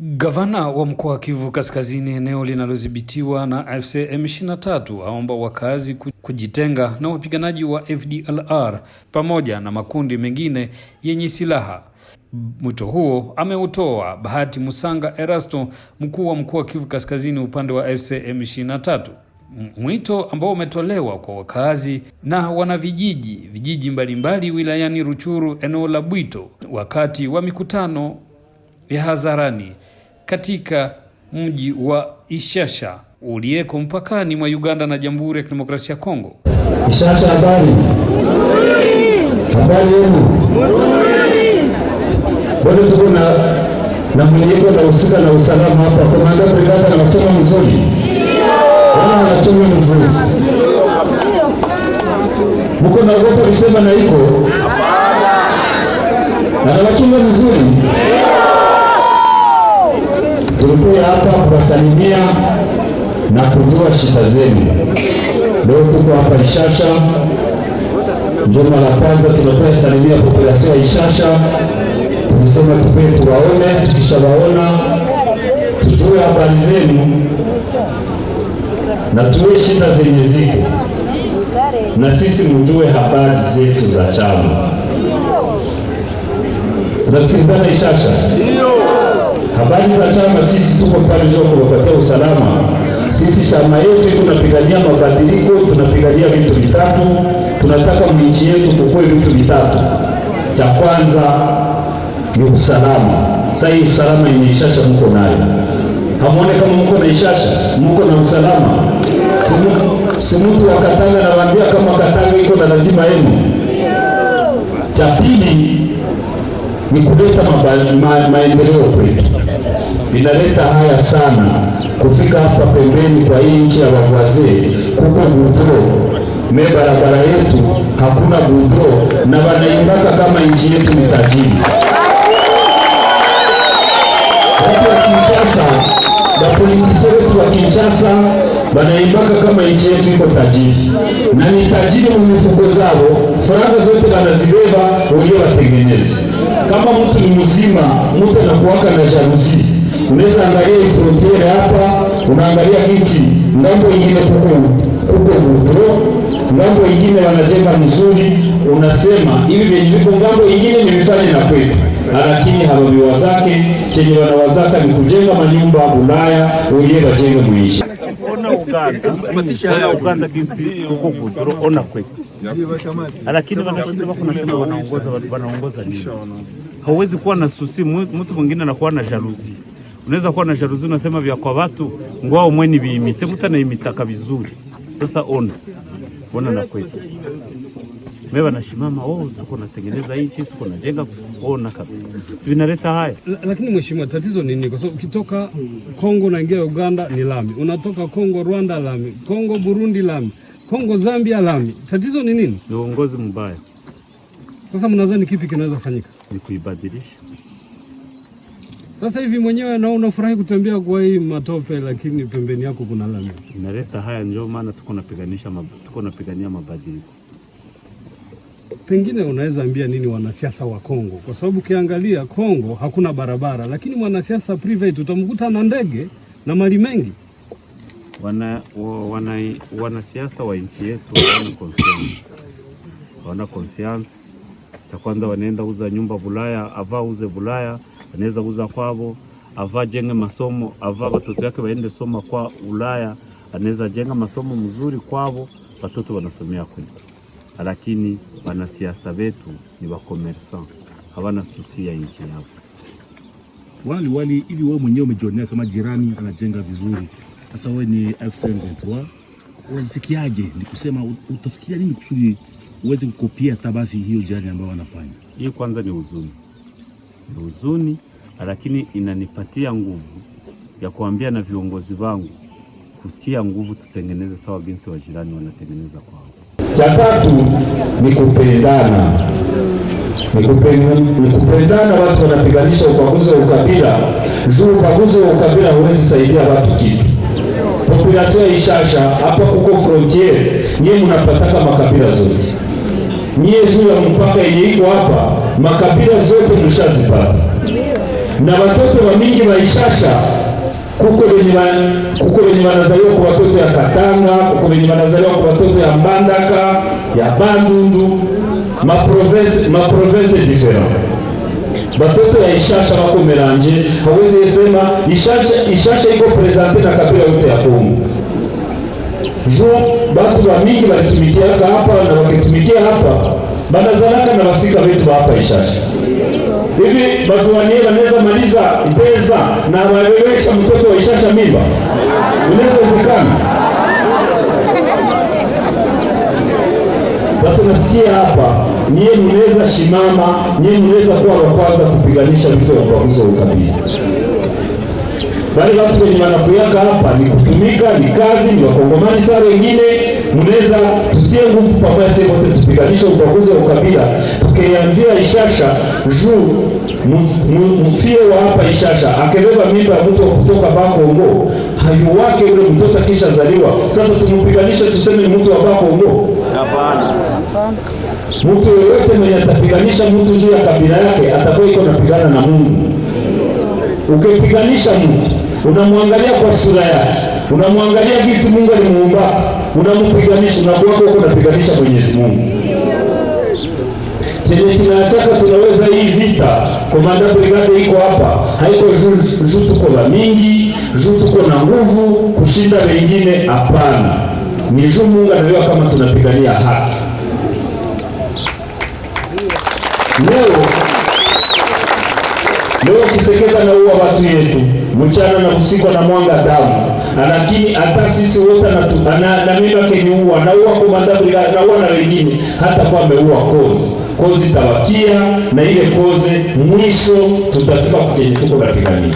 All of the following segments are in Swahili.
Gavana wa mkoa wa Kivu Kaskazini, eneo linalodhibitiwa na AFC M23, aomba wakazi kujitenga na wapiganaji wa FDLR pamoja na makundi mengine yenye silaha. Mwito huo ameutoa Bahati Musanga Erasto, mkuu wa mkoa wa Kivu Kaskazini upande wa AFC M23. Mwito ambao umetolewa kwa wakazi na vijiji mbalimbali wilayani Ruchuru, eneo la Bwito, wakati wa mikutano ya hadharani katika mji wa Ishasha ulieko mpakani mwa Uganda na Jamhuri ya Kidemokrasia ya Kongo. Ishasha, habari yenu? Bado tuko na mwenyeko na usika na usalama hapa. Komanda brigada na wachoma mzuri. Wana wachoma mzuri. Mko na gopa visema na iko? Na wachoma mzuri. Tulikuwa hapa kuwasalimia na kujua shida zenu. Leo tuko hapa Ishasha. Juma la kwanza tunakuwa salimia population ya Ishasha. Tunasema tuwaone, tukishawaona tujue habari zenu na tujue shida zenye ziko, na sisi mjue habari zetu za chama. Tunasikilizana Ishasha? Habari za chama, sisi tuko pale joko kupatia usalama. Sisi chama yetu tunapigania mabadiliko, tunapigania vitu vitatu. Tunataka nchi yetu kukue vitu vitatu. Cha kwanza ni usalama. Sasa hii usalama ni Ishasha mko nayo. Hamuone kama mko na Ishasha, mko na usalama. Si mtu wa Katanga na waambia kama Katanga iko na lazima yenu. Cha pili ni kuleta maendeleo kwetu. Vinaleta haya sana kufika hapa pembeni kwa hii nchi ya wazee, kuko gudro barabara yetu hakuna gudro, na wanaimbaka kama nchi yetu ni tajiri. Watu wa Kinshasa, wapolitisi wetu wa Kinshasa wanaimbaka kama nchi yetu iko tajiri, na ni tajiri mu mifuko zao, faranga zote wanazibeba wao watengeneze. Kama mtu ni mzima, mtu anakuwaka na jalousie. Unaweza angalia frontiere hapa, unaangalia kiti ngambo nyingine kuko gudro, ngambo nyingine wanajenga mzuri, unasema hivi vyenye viko ngambo nyingine ni vifanye na kwetu, lakini hawabiwa zake chenye wanawazaka ni kujenga manyumba Ulaya, ulie wajenga muishi. Ona Uganda kinsi huko gudro ona kwetu. Lakini wanashinda wako nasema wanaongoza nini? Hauwezi kuwa na susi, mtu mwingine anakuwa na jalousie. Unaweza kuwa na jalousie unasema vya kwa watu ngwao mweni biimite, mtu anaimitaka vizuri. Sasa ona na kwetu. Mewa na shimama, tuko natengeneza nchi, tuko najenga, ona kabisa. Si vinaleta haya. Lakini mheshimiwa, tatizo nini? Kwa sababu ukitoka Kongo unaingia Uganda ni lami. Unatoka Kongo Rwanda lami. Kongo Burundi lami. Kongo Zambia lami. Tatizo ni nini? Ni uongozi mbaya. Sasa mnadhani kipi kinaweza kufanyika? Ni kuibadilisha. Sasa hivi mwenyewe na unafurahi kutembea kwa hii matope, lakini pembeni yako kuna lami. Inaleta haya, ndio maana tuko napigania mabadiliko. Pengine unaweza ambia nini wanasiasa wa Kongo? Kwa sababu ukiangalia Kongo hakuna barabara, lakini mwanasiasa private utamkuta na ndege na mali mengi. Wanasiasa wa nchi yetu wana conscience. Cha kwanza wanaenda uza nyumba Bulaya, ava uze Bulaya, wanaweza uza kwao, ava jenge masomo, ava watoto yake waende soma kwa Ulaya, anaweza jenga masomo mzuri kwao, watoto wanasomea kwetu. Lakini wanasiasa wetu ni wa commerçant, hawana susia nchi yao. Wali ili wewe mwenyewe umejionea kama jirani anajenga vizuri. Sasa wewe ni AFC M23, unasikiaje? Ni kusema utafikiria nini kusudi uweze kukopia tabasi hiyo jirani ambao wanafanya? Hii kwanza ni huzuni, lakini inanipatia nguvu ya kuambia na viongozi wangu kutia nguvu tutengeneze sawa jinsi wa jirani wanatengeneza kwao. Cha tatu ni kupendana. Ni kupendana, watu wanapiganisha ubaguzi wa ukabila. Ubaguzi wa ukabila huwezi saidia watu kitu. Population ya Ishasha hapa kuko frontiere, nyinyi mnapataka makabila zote. Nyinyi juu ya mpaka yenye iko hapa, makabila zote mshazipata. na watoto wa mingi wa Ishasha kuko wenye wanazaliwa kwa watoto ya Katanga, kuko wenye wanazaliwa kwa watoto ya Mbandaka, ya Bandundu, maprovince different. Watoto ya Ishasha wako melange, hawezi sema Ishasha iko presente na kabila yote ya Kongo. Batu wa mingi walitumikia hapa na wakitumikia hapa banazalaka na wasika wetu hapa Ishasha. Hivi watu wanaweza maliza pesa na wawewesha mtoto wa Ishasha mimba? Inawezekana? Sasa nasikia hapa nyie mnaweza shimama, nyie mnaweza kuwa wa kwanza kupiganisha vitu vya ubaguzi wa ukabila. Bali watu wenye wanakuyaka hapa ni kutumika, ni kazi, ni wakongomani saa wengine, mnaweza tutie nguvu pamoja sasa wote tupiganisha ubaguzi wa ukabila. Tukianzia Ishasha juu mfie wa hapa Ishasha akibeba mimba ya mtu kutoka Bakongo, hayo wake ule mtoto kisha zaliwa. Sasa tumupiganisha tuseme ni mtu wa Bakongo? Hapana. Mtu yeyote mwenye atapiganisha mtu juu ya kabila yake atakuwa iko napigana na Mungu. Ukipiganisha mtu, unamwangalia kwa sura yake, unamwangalia jinsi Mungu alimuumba, unampiganisha, unakuwa uko unapiganisha Mwenyezi Mungu. Chenye tunataka tunaweza hii vita, komanda brigade iko hapa, haiko juu tuko na mingi, juu tuko na nguvu kushinda wengine, hapana. Ni juu Mungu anajua kama tunapigania haki. Leo Kiseketa na uwa watu yetu mchana na usiku na mwanga damu, lakini hata sisi wote na mimba keniua na uwa komanda brigade na uwa na wengine, hata kwa ameua kozi tawakia, na ile kozi mwisho tutafika kwenye tuko napigania.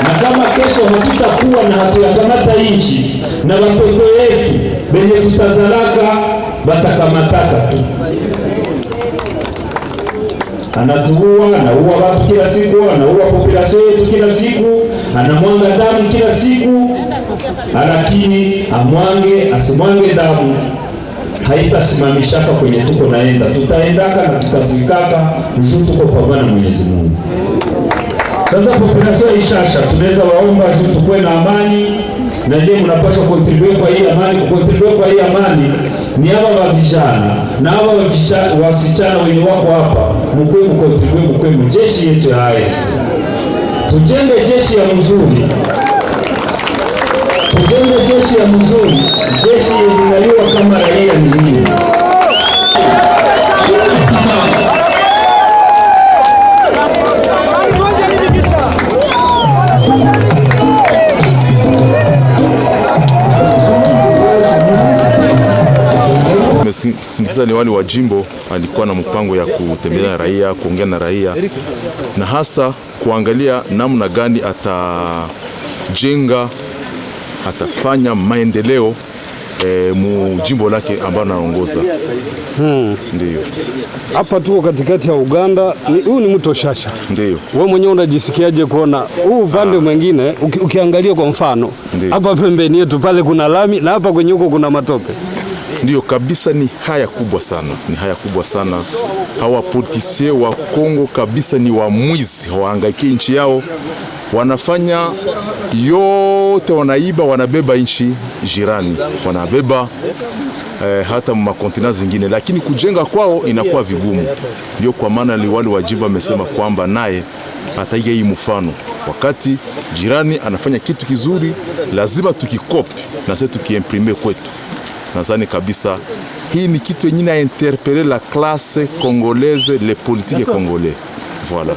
Na kama kesho hatutakuwa na hatuyakamata nchi na watoto yetu benye tutazalaka batakamataka tu. Anatuua, anaua watu kila siku, anaua population yetu kila siku, anamwanga damu kila siku, lakini asimwange damu haitasimamishaka kwenye tuko naenda. Tutaendaka na tutafikaka juu tuko pamoja na Mwenyezi Mungu. Sasa population Ishasha tunaweza waomba juu tukue na amani, na je mnapaswa contribute kwa hii amani. Kucontribute kwa hii amani ni hawa wa vijana na hawa wasichana wenye wako hapa, mkwe mcontribute, mkwe mjeshi yetu ya AS. Tujenge jeshi ya mzuri, tujenge jeshi ya mzuri, jeshi yenye kama raia ni nini. Sindikiza liwali wa jimbo alikuwa na mpango ya kutembelea raia, kuongea na raia, na hasa kuangalia namna gani atajenga, atafanya maendeleo mu jimbo lake ambalo anaongoza. Ndio. Hapa tuko katikati ya Uganda, huu ni mto Shasha. Ndio. Wewe mwenyewe unajisikiaje kuona huu upande mwingine ukiangalia kwa mfano? Hapa pembeni yetu pale kuna lami na hapa kwenye huko kuna matope. Ndio kabisa, ni haya kubwa sana, ni haya kubwa sana. Hawa politisie wa Kongo kabisa ni wamwizi, hawahangaiki nchi yao, wanafanya yote, wanaiba, wanabeba nchi jirani, wanabeba hata makontina zingine, lakini kujenga kwao inakuwa vigumu. Ndio kwa maana liwali wa jimbo amesema kwamba naye ataiga hii mfano, wakati jirani anafanya kitu kizuri lazima tukikopi na sisi tukiimprime kwetu. Nadhani kabisa hii ni kitu yenye na interpeller la classe congolaise, les politiques congolais. Voilà.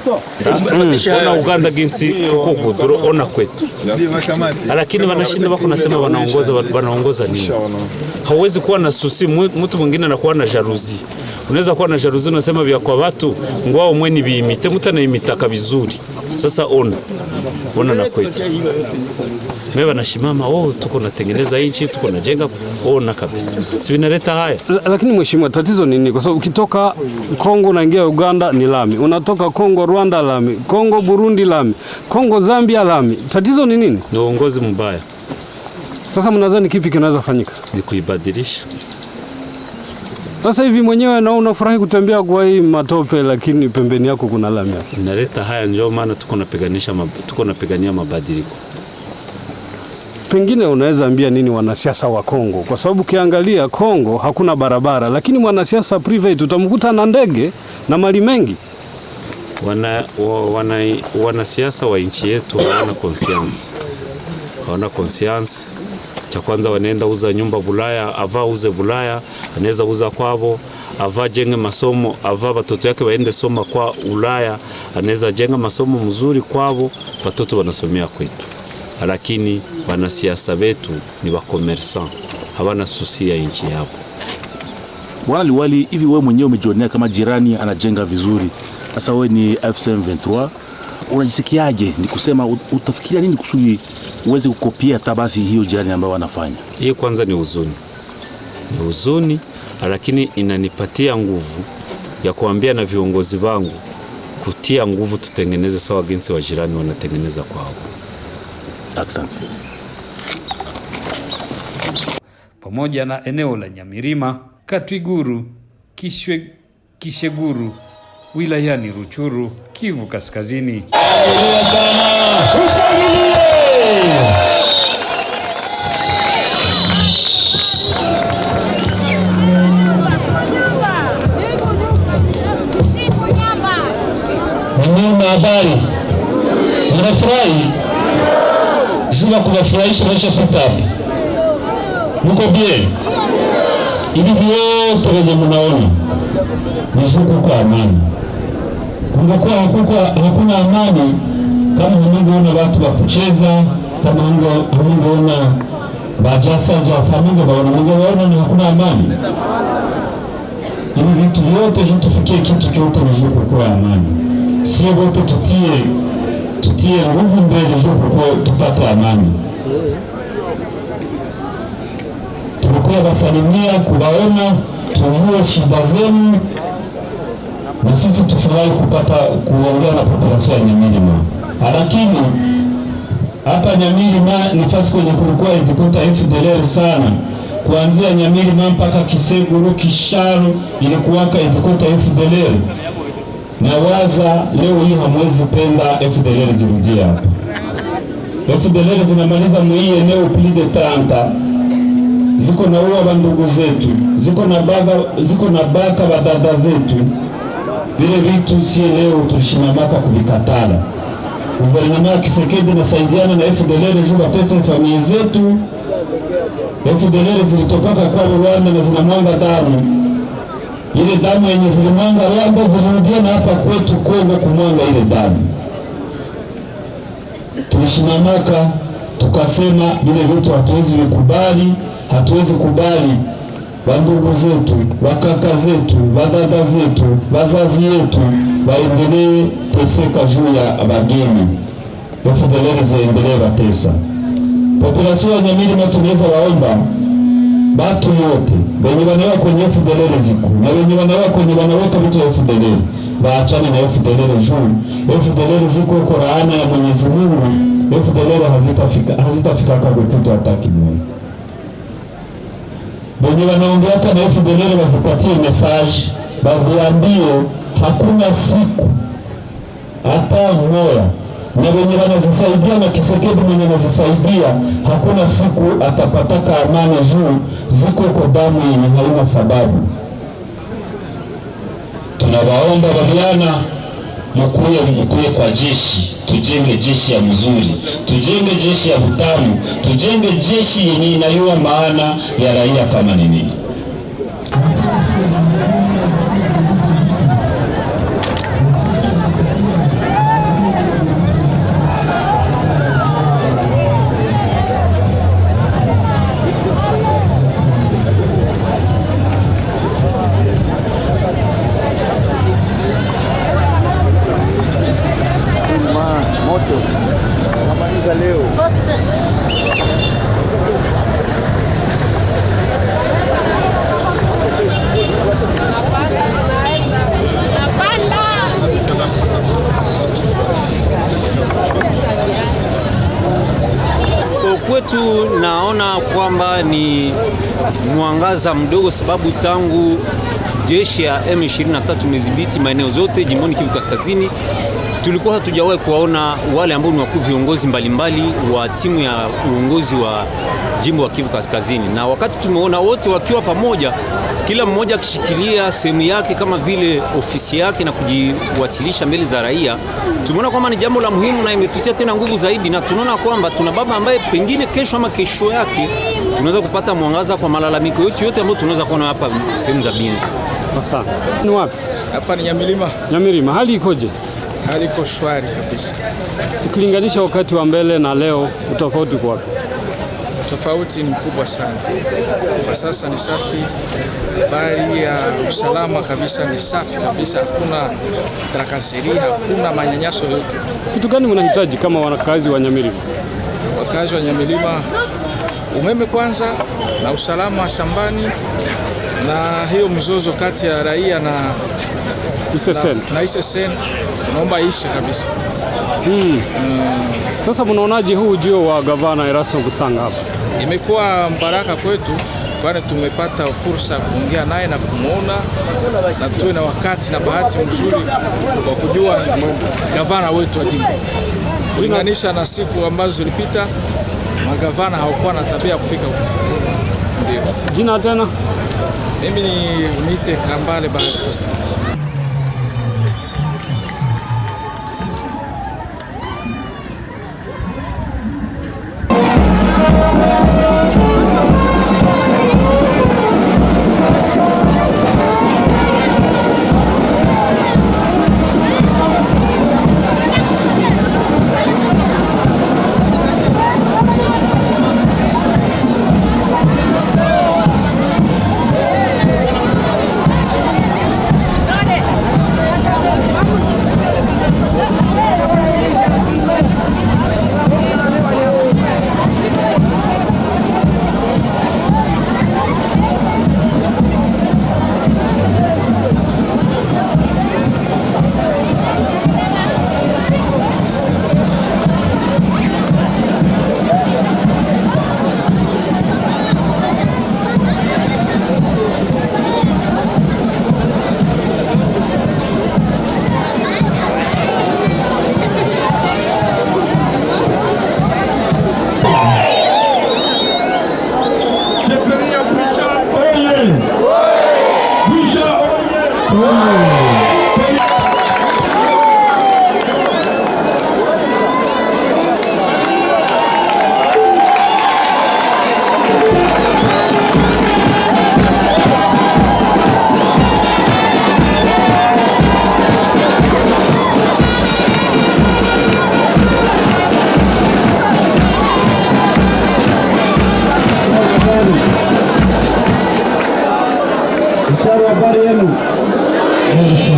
Ona Uganda ginsi kuko kudro ona kwetu. Lakini wanashinda wako nasema wanaongoza nini? Hawezi kuwa na susi, mtu mwingine anakuwa na jalousie. Unaweza kuwa na jalousie unasema vya kwa watu ngwao mweni biimite, mtu anaimitaka vizuri. Sasa ona na kwetu. Mimi wanashimama tuko natengeneza nchi, tuko najenga, ona kabisa. Si vinaleta haya. Lakini mheshimiwa, tatizo nini? Kwa sababu ukitoka Kongo unaingia Uganda ni lami. Unatoka Kongo Rwanda lami, Kongo Burundi lami, Kongo Zambia lami. Tatizo ni nini? Ni uongozi mbaya. Sasa mnadhani kipi kinaweza fanyika? Ni kuibadilisha. Sasa hivi mwenyewe na unafurahi kutembea kwa hii matope, lakini pembeni yako kuna lami. Inaleta haya, njoo maana tuko napigania mabadiliko. Pengine unaweza ambia nini wanasiasa wa Kongo? Kwa sababu kiangalia Kongo hakuna barabara, lakini mwanasiasa private utamkuta na ndege na mali mengi. Wanasiasa wa nchi yetu hawana conscience. Cha kwanza wanaenda uza nyumba Bulaya, ava uze Bulaya, anaweza uza kwao, ava jenge masomo, ava watoto yake waende soma kwa Ulaya, anaweza jenga masomo mzuri kwao, watoto wanasomea kwetu. Lakini wanasiasa wetu ni wa commerçant, hawana susi ya nchi yao. Wali hivi wewe mwenyewe umejionea kama jirani anajenga vizuri. Sasa wewe ni AFC M23, unajisikiaje? Ni kusema utafikiria nini kusudi uweze kukopia tabasi hiyo jirani ambayo wanafanya? Hii kwanza ni huzuni, lakini inanipatia nguvu ya kuambia na viongozi wangu kutia nguvu tutengeneze sawa jinsi wa jirani wanatengeneza kwao. Asante. Pamoja na eneo la Nyamirima, Katwiguru, Kisheguru, wilayani Ruchuru, Kivu Kaskazini. Habari. Unafurahi? Jua kunafurahisha maisha pitapi. Muko bien? Hivi vyote wenye mnaona ni zuku kwa amani. Ungekuwa hakuna amani kama mungeona watu wa kucheza, kama mungeona bajasa mungeona ni hakuna amani. Hivi vitu vyote tufikie kitu chote ni zuku kwa amani. Sio wote tutie nguvu mbele zuku tupate amani. Tulikuwa basalimia kuwaona, tujue shida zenu, na sisi tufurahi kuongea na population ya Nyamirima. Lakini hapa Nyamirima ni fasi kwenye kulikuwa ikikuta FDLR sana. Kuanzia Nyamirima mpaka Kiseguru, Kishalo ilikuwaka ikikuta FDLR. Na waza leo hii hamwezi penda FDLR zirudie hapa. FDLR zinamaliza mwii eneo plus de 30. Ziko na uwa bandugu zetu, ziko na baka badada zetu. Vile vitu si leo tushimamaka kuvikatala. Guvernema Kisekedi nasaidiana na FDLR zuba pesa familia zetu. FDLR zilitokaka kwa Rwanda na zinamwanga damu. Ile damu yenye zilimwanga Rwanda zilirudia na hapa kwetu Kongo kumwanga ile damu. Tulishimamaka tukasema vile vitu hatuwezi vikubali. Hatuwezi kubali wandugu zetu, wakaka zetu, wadada zetu, wazazi yetu waendelee teseka juu ya bageni. FDLR ziendelee batesa. Population ya Nyamirima tunaweza waomba batu yote wenye wanawa kwenye FDLR ziko na wenye wanawa kwenye wanaweka vitu ya FDLR waachane na FDLR juu. FDLR ziko kwa laana ya Mwenyezi Mungu. FDLR hazitafika kwa kitu hata kimoja. Wenye wanaongea na FDLR wazipatie message, baziambie hakuna siku hata moja. Na wenye wanazisaidia na Kisekedi mwenye wanazisaidia hakuna siku atapataka amani juu ziko kwa damu yenye haina sababu. Tunawaomba waliana mkuye kwa jeshi, tujenge jeshi ya mzuri, tujenge jeshi ya butamu, tujenge jeshi yenye inayua maana ya raia kama nini. Kwetu naona kwamba ni mwangaza mdogo, sababu tangu jeshi ya M23 imedhibiti maeneo zote jimboni Kivu Kaskazini. Tulikuwa hatujawahi kuwaona wale ambao ni wakuu viongozi mbalimbali wa timu ya uongozi wa jimbo wa Kivu Kaskazini, na wakati tumeona wote wakiwa pamoja, kila mmoja akishikilia sehemu yake kama vile ofisi yake na kujiwasilisha mbele za raia, tumeona kwamba ni jambo la muhimu na imetutia tena nguvu zaidi, na tunaona kwamba tuna baba ambaye pengine kesho ama kesho yake tunaweza kupata mwangaza kwa malalamiko yote ambayo tunaweza kuona hapa sehemu za Binza. Sawa. Ni wapi? Hapa ni Nyamilima. Nyamilima, hali ikoje? Hali iko shwari kabisa. Ukilinganisha wakati wa mbele na leo, utofauti kwa wapi? Tofauti ni mkubwa sana. Kwa sasa ni safi, habari ya usalama kabisa ni safi kabisa, hakuna trakaseri, hakuna manyanyaso yote. Kitu gani mnahitaji kama wakazi wa Nyamilima? Wakazi wa Nyamilima, umeme kwanza na usalama shambani, na hiyo mzozo kati ya raia na ISSN tunaomba ishe kabisa. Sasa mnaonaje huu ujio wa gavana Erasto Kusanga hapa? Imekuwa mbaraka kwetu, kwani tumepata fursa kuongea naye na kumuona, na tuwe na wakati na bahati mzuri wa kujua gavana wetu wa jimbo. Kulinganisha na siku ambazo zilipita, magavana hawakuwa na tabia kufika huko. Ndio. Jina tena? Mimi ni Nite Kambale Bahati Foster.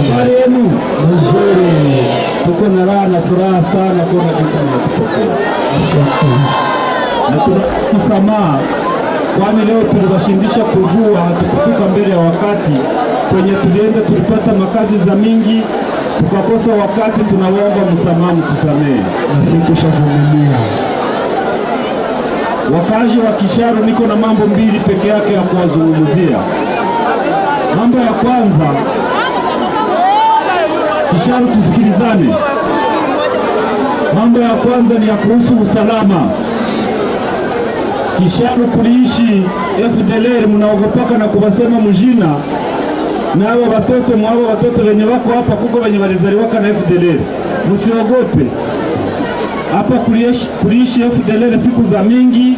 Habari yenu nzuri, tuko na raha na furaha sana kuona kitu kinatokea. Na tunasamaha kwani leo tuliwashindisha kujua, hatukufika mbele ya wakati. Kwenye tulienda tulipata makazi za mingi, tukakosa wakati. Tunawaomba msamaha, tusamehe na sisi tushavumilia. Wakazi wa Kisharu, niko na mambo mbili peke yake ya kuwazungumzia. Mambo ya kwanza, Kisharu tusikilizane. Mambo ya kwanza ni ya kuhusu usalama. Kisharu kuliishi FDLR, mnaogopaka na kubasema mjina, na hao watoto wenye wako hapa kuko wenye walizaliwaka na FDLR. Msiogope. Hapa kuliishi FDLR siku za mingi.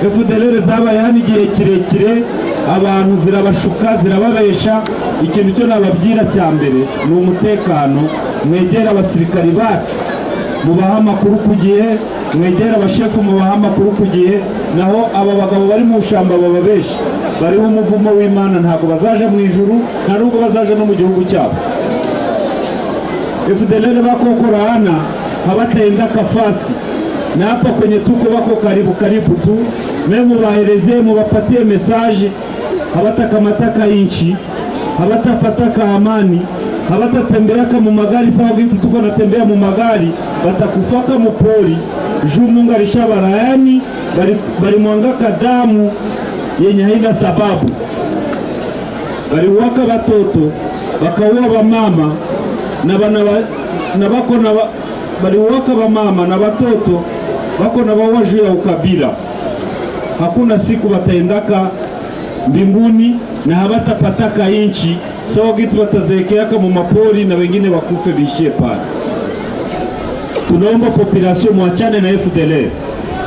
FDLR zaba yani gihe kirekire, abantu zirabashuka zirababesha. Ikintu cyo nababwira cya mbere ni umutekano. Mwegera abasirikari bacu mubaha amakuru ku gihe, mwegera abashefu mubaha amakuru ku gihe. Naho aba bagabo bari mu shamba bababesha, bariho umuvumo w'Imana, ntabwo bazaje mu ijuru, nta nubwo bazaje no mu gihugu cyabo. FDLR bakokorana habatenda kafasi, na hapa kwenye tuko wako karibu tu. Memu baelezee, mubapatie message, habataka mataka inchi, habatapataka amani, habatatembeaka mu magari sawa giti tuko natembea mu magari, batakufaka mu pori. Juu Mungu alishabarayani, bali mwangaka damu yenye haina sababu. baliwaka batoto bakaua bamama na bako na baliwaka bamama na batoto bako na bawaji ya ukabila. Hakuna siku bataendaka mbinguni na habatapataka inchi sawa gitu batazekeaka mu mapori na wengine wakufe bishie pale. Tunaomba population mwachane na FDLR.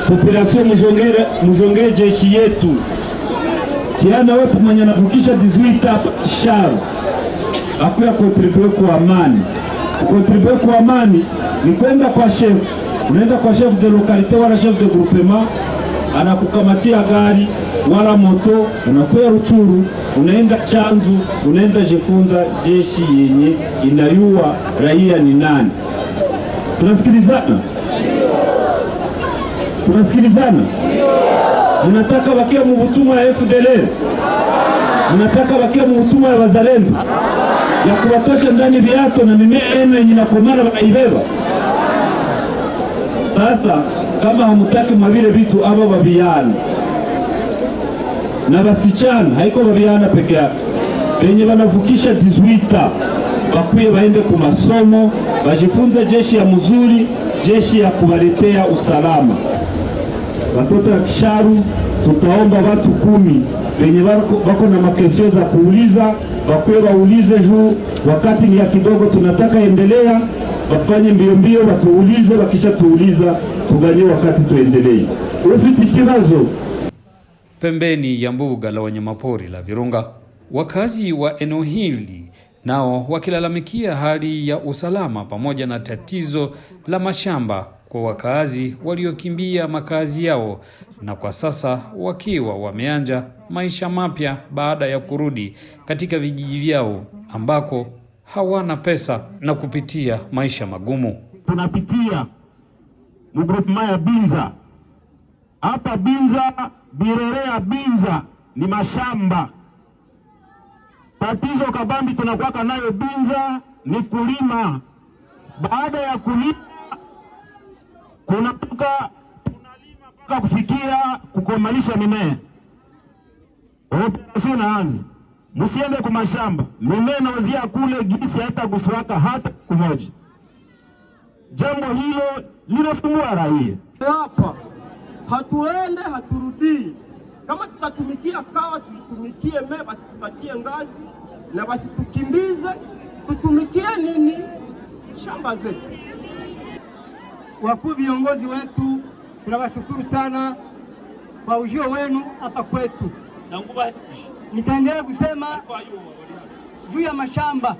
Population mujongere jeshi yetu. Kiana wetu mwenye navukisha 18 hapa Kisharu akuya kontribue kwa amani. Kontribue kwa amani ni kwenda kwa chef. Unaenda kwa chef de localité wala chef de groupement, anakukamatia gari wala moto, unakuya Ruchuru, unaenda Chanzu, unaenda jifunza jeshi yenye inayua raia ni nani. Tunasikilizana? Tunasikilizana? Unataka wakia mvutumwa ya FDLR? Unataka wakia mvutumwa ya wazalendo? Ya kuwatosha ndani viato na mimea yenu yenye nakomara wanaibeba? Sasa kama hamutaki mwavile vitu aba babiana na basichana, haiko babiana peke yake, benye banavukisha 18 bakuye baende ku masomo bajifunze jeshi ya mzuri, jeshi ya kubaletea usalama. Watoto wa Kisharu tutaomba watu 10 benye bako na makesio za kuuliza, bakuye baulize juu wakati ni ya kidogo, tunataka endelea, bafanye mbio watuulize, wakisha tuuliza tuganye wakati tuendelee. Ufiti kibazo. Pembeni ya mbuga la wanyamapori la Virunga, wakazi wa eneo hili nao wakilalamikia hali ya usalama pamoja na tatizo la mashamba kwa wakazi waliokimbia makazi yao na kwa sasa wakiwa wameanja maisha mapya baada ya kurudi katika vijiji vyao ambako hawana pesa na kupitia maisha magumu. Tunapitia mgrupema ya Binza. Hapa Binza, Birerea Binza ni mashamba. Tatizo kabambi tunakuwaka nayo Binza ni kulima. Baada ya kulima tunalima mpaka kufikia kukomalisha mimea. Operasyon inaanza. Msiende kwa mashamba. Mimea naozia kule gisi hata kuswaka hata kumoja. Jambo hilo linasumbua raia. Hapa hatuende haturudii. Kama tutatumikia kawa tuitumikie me, basi tupatie ngazi na basi tukimbize, tutumikie nini? Shamba zetu. Wakuu viongozi wetu tunawashukuru sana kwa ujio wenu hapa kwetu. Nitaendelea kusema juu ya mashamba.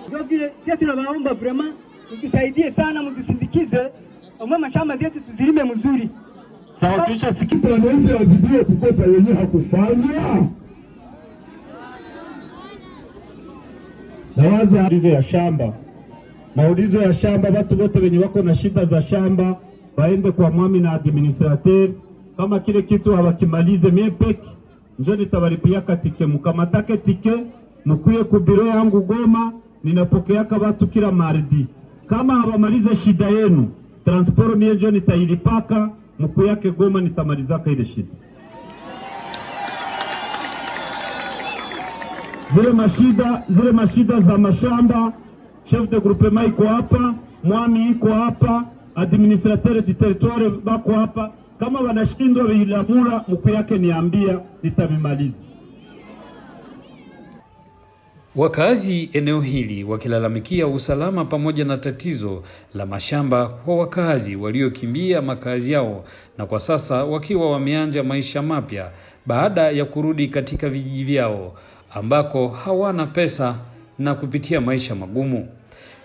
Ndio vile sisi tunawaomba vraiment mtusaidie sana, mtusindikize omwe mashamba zetu tuzilime mzuri. Sawa, kisha sikipo wanaweza wazidie kukosa yenyewe hakufanya. Nawaza maulizo ya shamba. Maulizo ya shamba, watu wote wenye wako na shida za shamba waende kwa mwami na administrateur. Kama kile kitu hawakimalize mie peki njoo nitawaripia katike, mkamatake tike mkuye kubiro yangu Goma, ninapokeaka watu kila mardi. Kama hawamalize shida yenu transport mie njoo nitailipaka, mkuyake Goma nitamalizaka ile shida. Zile mashida za mashamba, chef de groupement iko hapa, mwami iko hapa, administrateur du territoire bako hapa. Kama wanashindwa vilamura mkuu yake niambia, nitabimaliza. Wakazi eneo hili wakilalamikia usalama pamoja na tatizo la mashamba kwa wakazi waliokimbia makazi yao na kwa sasa wakiwa wameanja maisha mapya baada ya kurudi katika vijiji vyao ambako hawana pesa na kupitia maisha magumu.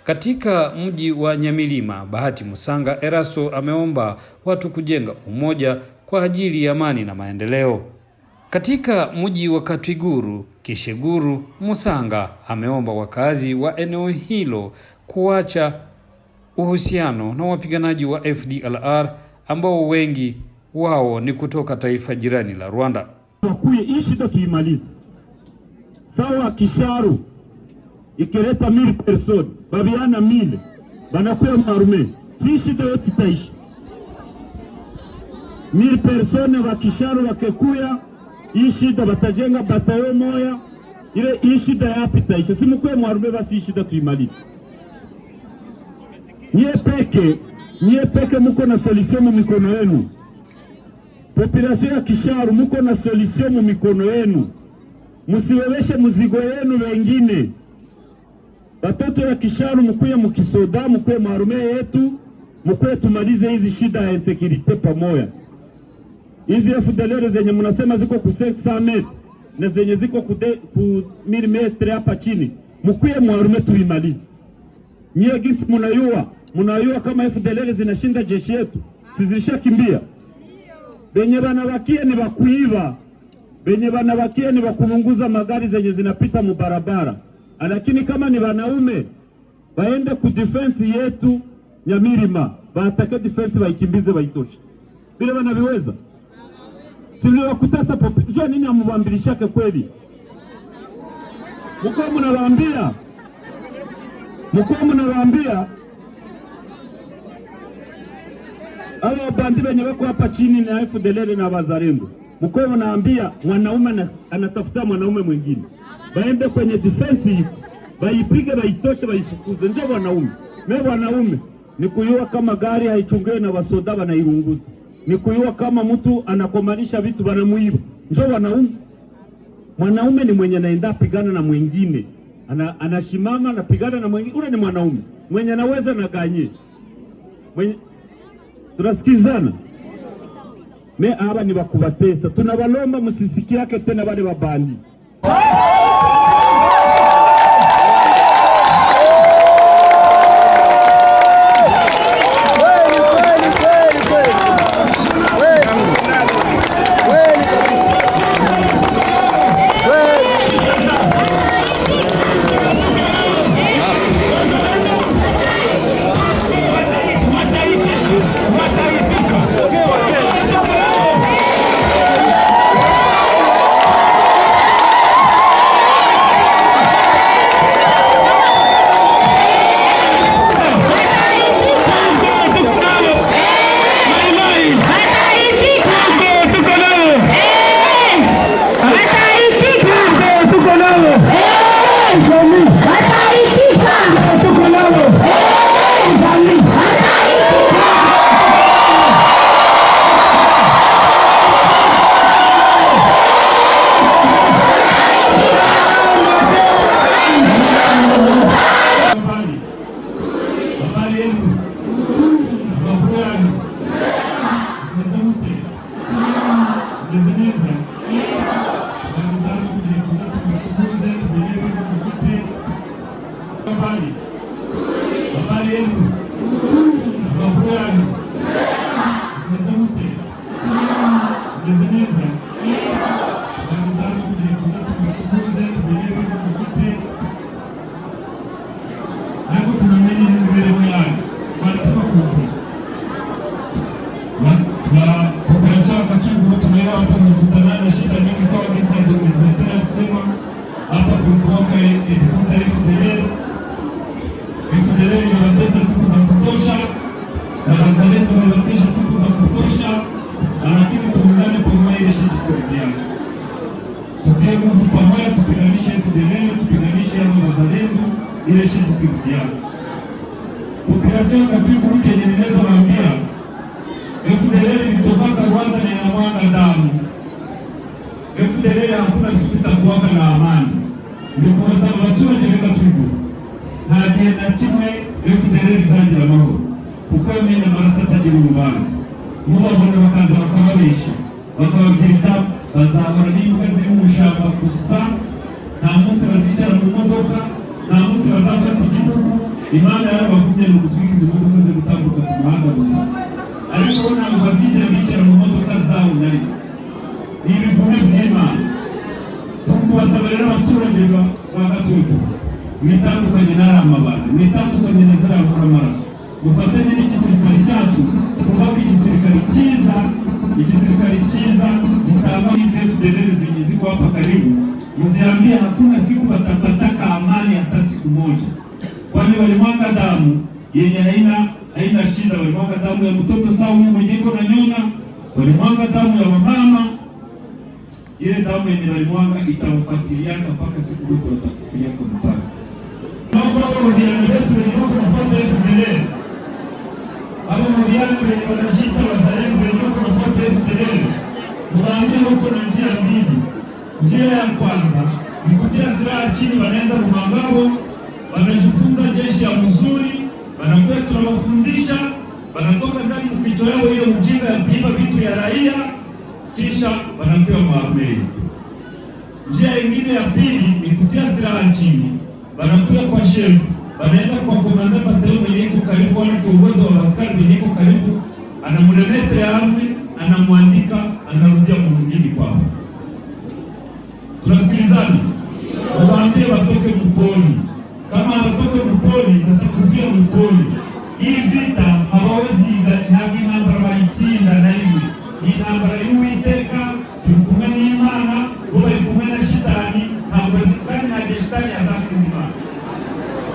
Katika mji wa Nyamilima, Bahati Musanga Erasto ameomba watu kujenga umoja kwa ajili ya amani na maendeleo. Katika mji wa Katwiguru, Kisheguru, Musanga ameomba wakazi wa eneo hilo kuacha uhusiano na wapiganaji wa FDLR ambao wengi wao ni kutoka taifa jirani la Rwanda. Wakuye ishi ndo tuimalize. Sawa Kisharu ikileta 1000 personnes, babiana 1000, banakuwa marume. Si shida yote taishi. 1000 personnes wa Kisharu wakekuya, hii shida batajenga batayo moya, ile hii shida yapi taisha? Si mkwe mwarume basi shida tuimalize. Nyie peke mko na solution mu mikono yenu. Population ya Kisharu mko na solution mu mikono yenu. Musiweweshe muzigo yenu wengine. Watoto ya Kisharu mkuye mukisoda, mkuye mwarume yetu, mkuye tumalize hizi shida ya insecurity pamoja. Hizi FDLR zenye mnasema ziko ku 500 metre na zenye ziko ku 1000 metre hapa chini, mkuye mwarume tuimalize. Nyie gisi munayua kama FDLR zinashinda jeshi yetu, sizishakimbia. Benye banabakia ni bakuiba, benye banabakia ni bakulunguza magari zenye zinapita mu barabara. Lakini kama ni wanaume baende ku defense yetu Nyamirima, baatake defense baikimbize baitoshe. Bila wanaviweza. Sivyo wakutasa popi. Jua nini amubambirishake kweli? Mko mnawaambia hawa bandi wenye wako hapa chini na FDLR na wazalendo. Mko mnaambia mwanaume anatafuta mwanaume mwingine. Baende kwenye defense, baipige, baitoshe, baifukuze. Ndio wanaume. Wanaume ni kuyua kama gari haichungiwe na wasoda wanairunguza. Ni kuyua kama mtu anakomanisha vitu wanamuiba. Ndio wanaume. Mwanaume ni mwenye naenda pigana na mwingine. Anashimama anapigana na mwingine. Ule ni mwanaume. Mwenye anaweza na ganye. Tunasikizana? Aba ni bakubatesa. Tunabalomba msisikie yake tena wale wabandi. Population katibu Kenye ninaweza waambia FDLR ilitoka Rwanda na inamwaga damu. FDLR hakuna siku itakuwa na amani. Ndio kwa sababu watu wanajenga tuibu. Na jenda chimwe FDLR zaidi la mambo. Ukame na marasa tajiri mbanzi. Muba bwana wakaza wakawaisha. Wakawagenda bazabona n'imwe ziri mu shamba gusa. Na munsi bazicara mu modoka, na munsi bazafata igihugu. Imana yarabavumye mu gutwikiza imodoka zo gutambuka ku muhanda gusa. Ariko ntabwo bazigera bicara mu modoka zabo nari. Ni ibivume by'Imana. Tukubasaba rero abaturage ba Gatoto, mwitandukanye n'aramabana, mwitandukanye na zaravuka amaraso. Mufatanye n'igisirikare cyacu, twubake igisirikare cyiza gitanga FDLR zenye kwa hapa karibu. Mziambie hakuna siku watapataka amani hata siku moja. Kwani walimwaga damu yenye haina shida, walimwaga damu ya mtoto sawa mwenye na nyona, walimwaga damu ya mama ile damu yenye walimwaga itawafuatiliana mpaka siku wote watakufikia kwa mpaka. Naomba wadiana wetu wenye wako nafuata FDLR, au wadiana wenye wanajita wazalendo wenye wako nafuata FDLR, muwaambie huko na njia mbili. Njia ya kwanza ni kutia silaha chini, wanaenda Rumangabo, wanajifunza jeshi ya mzuri, wanakuwa tunawafundisha, wanatoka ndani mkicho yao hiyo mjinga ya kuiba vitu ya raia, kisha wanakuwa maarmei. Njia ingine ya pili ni kutia silaha chini, wanakuwa kwa shefu, wanaenda kwa komanda bateo mwenye iko karibu, wale kiongozi wa askari mwenye iko karibu, anamulemetre arme, anamwandika, anarudia mwingine kwao. Tunasikilizana? Waambie watoke mponi. Kama watoke mponi, watakufia mponi. Hii vita hawawezi nagi nambara waitinda na hivi. Hii nambara yuiteka, tukumeni imana, uwa ikumena shitani, hawezikani na jeshitani ya zafi imana.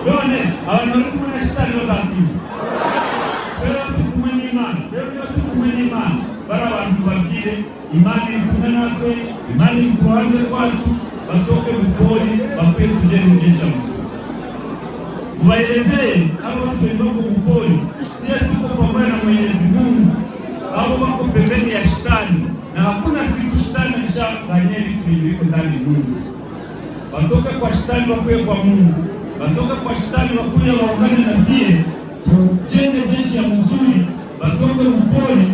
Yone, hawanarikumena shitani wa zafi. Wewe tukumeni imana, wewe tukumeni imana. Bara wantu wakile, imani kumena kwe, imani mkuwange kwachu, watoke mponi, wapwe kujeni jesha mzuri. Mwaelezee, kama watu wendoko mponi, siya tuko pamoja na Mwenyezi Mungu, hao wako pembeni ya shetani, na hakuna siku shetani alishafanyia vitu vilivyo ndani Mungu. Watoke kwa shetani wakwe kwa Mungu, watoke kwa shetani wakuya waungane na sie, tujenge jeshi ya mzuri, watoke mponi,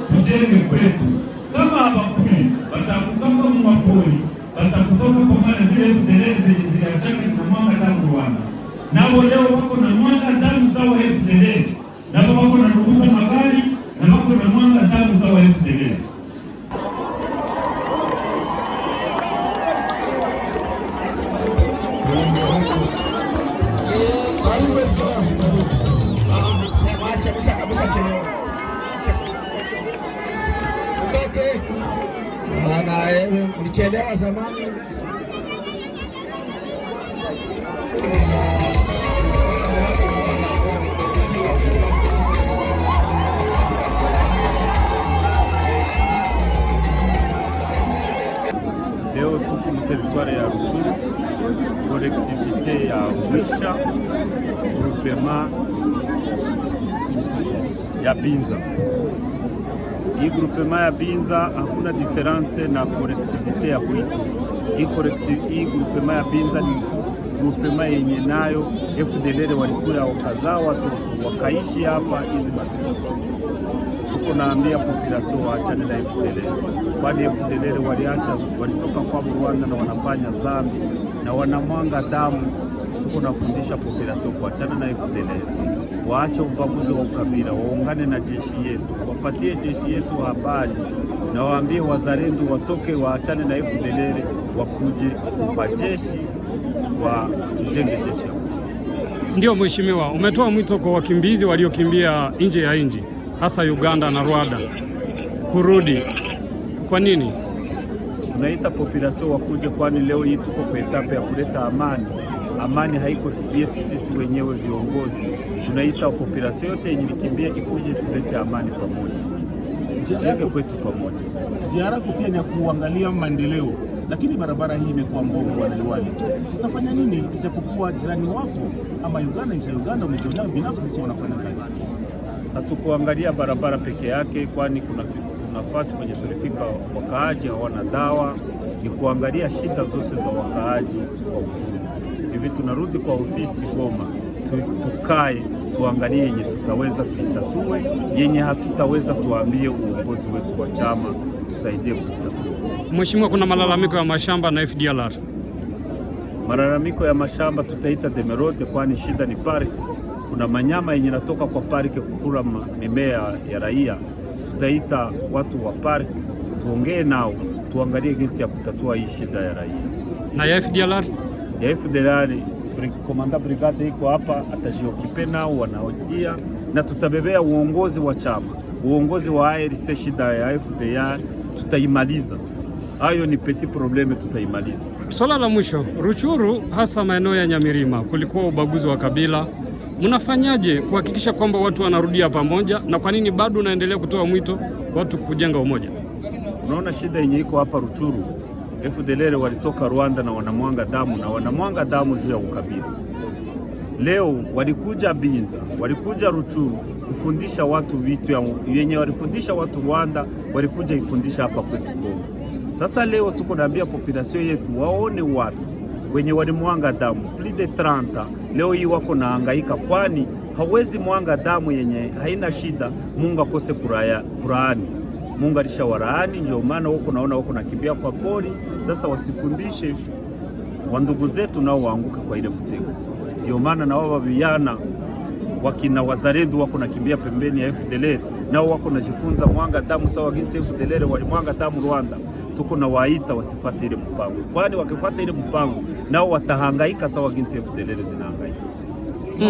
tujenge kwetu. Kama hawakuli, watakukamba mwaponi, watakufama kwa maana zile FDLR ziliachaka na mwanga damu Rwanda. Nao leo wako na mwanga damu sawa FDLR. Nao wako na nuguza magari, na wako na mwanga damu sawa FDLR. Ulichelewa zamani. Leo tuko mteritwari ya Rutshuru, kolektivite ya Mwisha, grupema ya Binza. Hii grupema ya Binza hakuna diferanse na kolektivite ya Bwito. Hii grupema ya Binza ni grupema yenye nayo FDLR walikuya wakazaa watoto wakaishi hapa hizi masiku. Tuko naambia population waachane na FDLR, kwani FDLR walitoka kwa Rwanda na wanafanya zambi na wanamwanga damu. Tuko nafundisha population kuachana na FDLR, waache ubaguzi wa ukabila, waungane na jeshi yetu, wapatie jeshi yetu habari na waambie wazalendo watoke waachane na FDLR, wakuje kwa jeshi wa tujenge jeshi. Ndio mheshimiwa, umetoa mwito kwa wakimbizi waliokimbia nje ya nchi hasa Uganda na Rwanda kurudi. Kwa nini? Tunaita population wakuje, kwani leo hii tuko kwa etape ya kuleta amani. Amani haiko yetu sisi wenyewe viongozi. Tunaita population yote yenye kimbia ikuje, tulete amani pamoja, tujenge kwetu pamoja. Ziara yako pia ni ya kuangalia maendeleo, lakini barabara hii imekuwa mbovu. Bwana Liwali, utafanya nini ijapokuwa jirani wako ama Uganda, nchi ya Uganda umejionea binafsi sisi wanafanya kazi? Hatukuangalia barabara peke yake, kwani kuna nafasi kwenye tulifika wakaaji hawana dawa. Ni kuangalia shida zote za wakaaji kwa ujumla. Hivi tunarudi kwa ofisi Goma, tukae tuangalie yenye tutaweza tuitatue, yenye hatutaweza tuambie uongozi wetu wa chama tusaidie kutatua. Mheshimiwa, kuna malalamiko ya mashamba na FDLR. Malalamiko ya mashamba tutaita demerote, kwani shida ni pariki. Kuna manyama yenye natoka kwa pariki kukula mimea ya raia. Tutaita watu wa pariki, tuongee nao, tuangalie jinsi ya kutatua hii shida ya raia. Na ya FDLR? Ya FDLR, komanda brigade iko hapa, atajiokipe nao, wanaosikia, na tutabebea uongozi wa chama, uongozi wa ARC. Shida ya FDLR tutaimaliza. Hayo ni petit probleme, tutaimaliza. Swala la mwisho, Rutshuru hasa maeneo ya Nyamirima kulikuwa ubaguzi wa kabila. Mnafanyaje kuhakikisha kwamba watu wanarudia pamoja, na kwa nini bado unaendelea kutoa mwito watu kujenga umoja? Unaona shida yenye iko hapa Rutshuru, FDLR walitoka Rwanda na wanamwanga damu na wanamwanga damu juu ya ukabila. Leo walikuja Binza, walikuja Ruchuru kufundisha watu vitu yenye walifundisha watu Rwanda, walikuja ifundisha hapa kwetu Kongo. Sasa leo tuko naambia population yetu waone watu wenye walimwanga damu plus de 30 leo hii wako nahangaika, kwani hawezi mwanga damu yenye haina shida Mungu akose kuraani. Mungu alishawaraani, ndio maana wako naona wako nakimbia kwa pori. Sasa wasifundishe wandugu zetu nao waanguke kwa ile mtego. Ndio maana na wao vijana wakina wazalendo wako nakimbia pembeni ya FDLR, nao wako najifunza mwanga damu sawa jinsi FDLR walimwanga damu Rwanda. Tuko na waita wasifuate ile mpango, kwani wakifuata ile mpango nao watahangaika sawa jinsi FDLR zinahangaika.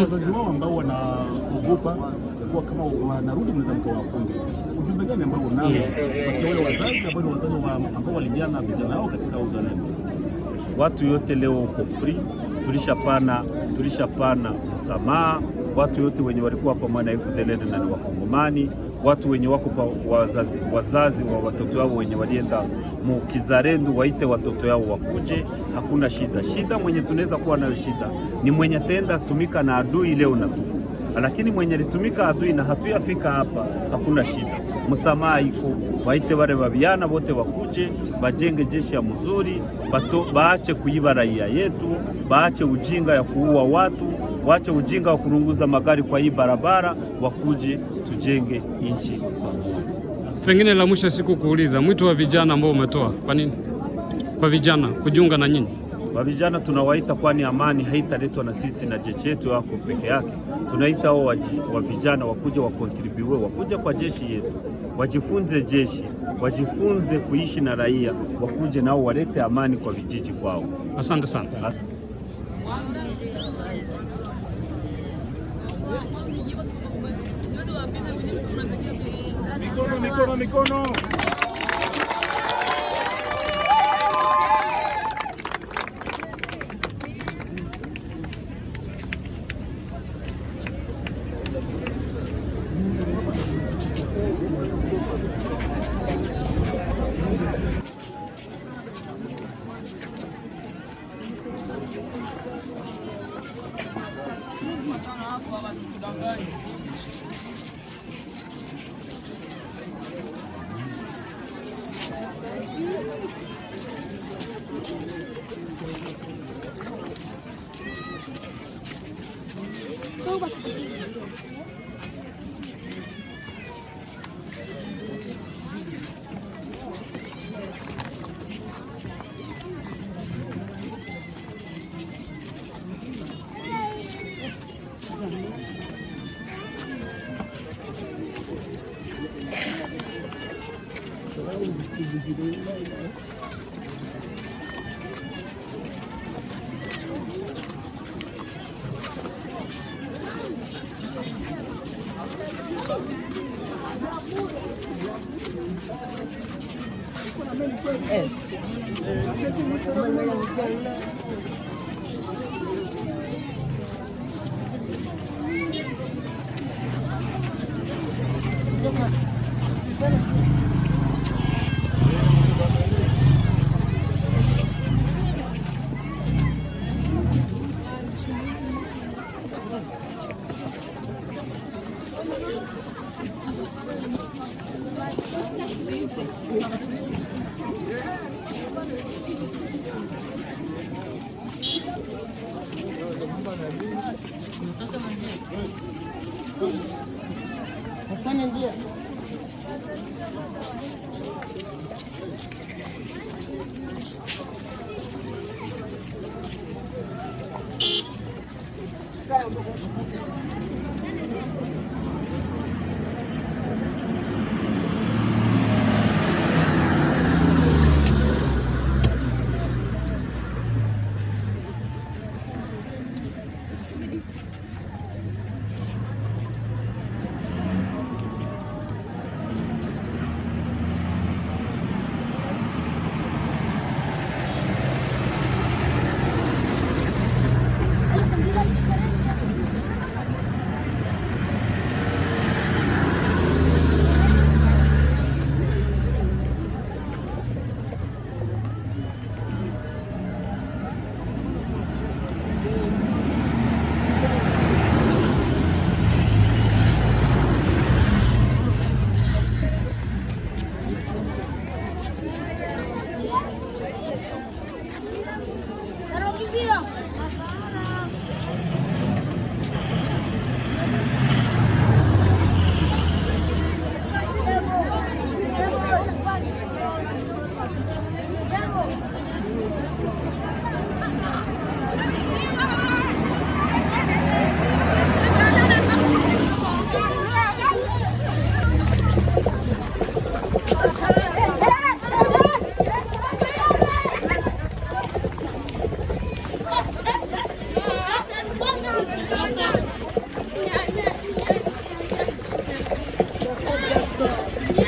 Wazazi wao ambao wanaogopa kwa kama wanarudi mnaweza mkawafunge. Ujumbe gani ambao unao kwa wale wazazi ambao ni wazazi ambao walijana vijana wao katika uzalendo? Watu yote leo uko free, tulishapana msamaha. Watu yote wenye walikuwa pamoja na FDLR na ni Wakongomani, watu wenye wako pa wazazi wa watoto wao wenye walienda mukizalendo waite watoto yao wakuje, hakuna shida. Shida mwenye tunaweza kuwa nayo shida ni mwenye tenda tumika na adui leo na tu, lakini mwenye litumika adui na hatuyafika hapa, hakuna shida. Msamaha iko, waite wale babiana wote wakuje, bajenge jeshi ya mzuri, baache kuiba raia yetu, baache ujinga ya kuua watu, waache ujinga wa kurunguza magari kwa hii barabara, wakuje tujenge nchi pamoja. Pengine la mwisho siku kuuliza mwito wa vijana ambao umetoa, kwa nini kwa vijana kujiunga na nyinyi? Wa vijana tunawaita, kwani amani haitaletwa na sisi na jeshi yetu yako peke yake. Tunaita hao wa vijana wakuje wakontribue, wakuje kwa jeshi yetu, wajifunze jeshi, wajifunze kuishi na raia, wakuje nao walete amani kwa vijiji kwao. Asante sana. Mikono. Ndio.